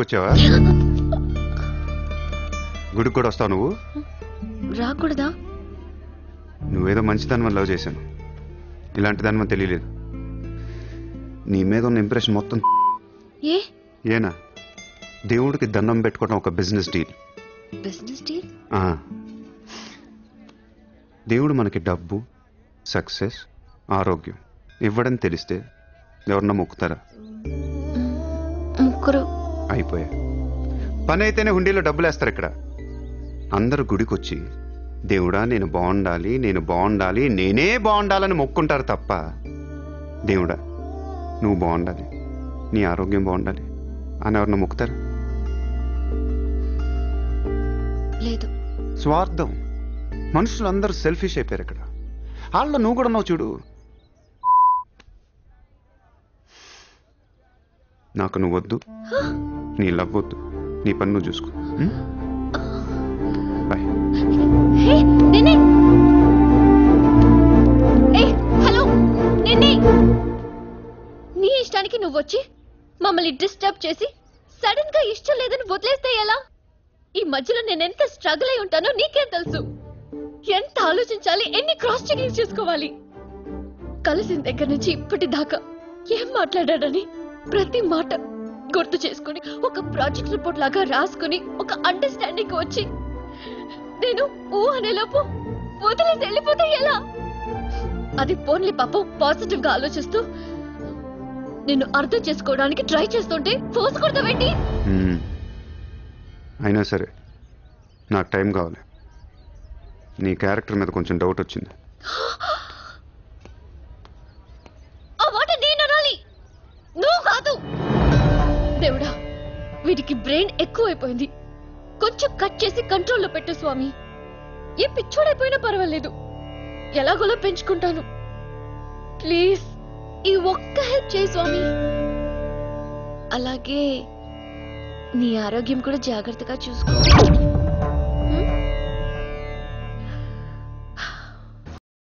వచ్చావా? గుడికి కూడా వస్తావు నువ్వు? రాకూడదా? నువ్వేదో మంచిదాన్ని లవ్ చేశాను, ఇలాంటి దాని తెలియలేదు. నీ మీద ఉన్న ఇంప్రెషన్ మొత్తం ఏనా దేవుడికి దండం పెట్టుకోవడం ఒక బిజినెస్ డీల్. Business deal? దేవుడు మనకి డబ్బు, సక్సెస్, ఆరోగ్యం ఇవ్వడని తెలిస్తే ఎవరన్నా మొక్కుతారా? ముగ్గురు అయిపోయా. పని అయితేనే హుండీలో డబ్బులు వేస్తారు. ఇక్కడ అందరు గుడికి వచ్చి దేవుడా నేను బాగుండాలి, నేను బాగుండాలి, నేనే బాగుండాలని మొక్కుంటారు తప్ప దేవుడా నువ్వు బాగుండాలి, నీ ఆరోగ్యం బాగుండాలి అని ఎవరన్నా మొక్కుతారు? లేదు. స్వార్థం. మనుషులు అందరూ సెల్ఫిష్ అయిపోయారు ఇక్కడ. వాళ్ళ నువ్వు కూడా ఉన్నావు చూడు. నాకు నువ్వు వద్దు, నీ లవ్ వద్దు, నీ పని నువ్వు చూసుకో. బాయ్. హలో, నీ ఇష్టానికి నువ్వు వచ్చి మమ్మల్ని డిస్టర్బ్ చేసి సడన్ గా ఇష్టం లేదని వదిలేస్తే ఎలా? ఈ మధ్యలో నేను ఎంత స్ట్రగుల్ అయి ఉంటానో నీకేం తెలుసు. ఎంత ఆలోచించాలి, ఎన్ని క్రాస్ చెకింగ్ చేసుకోవాలి. కలిసిన దగ్గర నుంచి ఇప్పటిదాకా ఏం మాట్లాడాడని ప్రతి మాట గుర్తు చేసుకుని ఒక ప్రాజెక్ట్ రిపోర్ట్ లాగా రాసుకుని ఒక అండర్స్టాండింగ్ వచ్చి నేను ఊ అనేలోపు వదిలేసి వెళ్ళిపోతే ఎలా? అది పోన్లే పాపం పాజిటివ్ గా ఆలోచిస్తూ నిన్ను అర్థం చేసుకోవడానికి ట్రై చేస్తుంటే ఫోర్స్ కొడతావేంటి? అయినా సరే నాకు టైం కావాలి. నీ క్యారెక్టర్ మీద కొంచెం డౌట్ వచ్చింది. ఆ మాట నేను అనాలి, నువ్వు కాదు. దేవుడా, వీడికి బ్రెయిన్ ఎక్కువైపోయింది. కొంచెం కట్ చేసి కంట్రోల్లో పెట్టు స్వామి. ఏ పిచ్చోడైపోయినా పర్వాలేదు, ఎలాగోలా పెంచుకుంటాను. ప్లీజ్ ఈ ఒక్క హెల్ప్ చేయి స్వామి. అలాగే నీ ఆరోగ్యం కూడా జాగ్రత్తగా చూసుకో.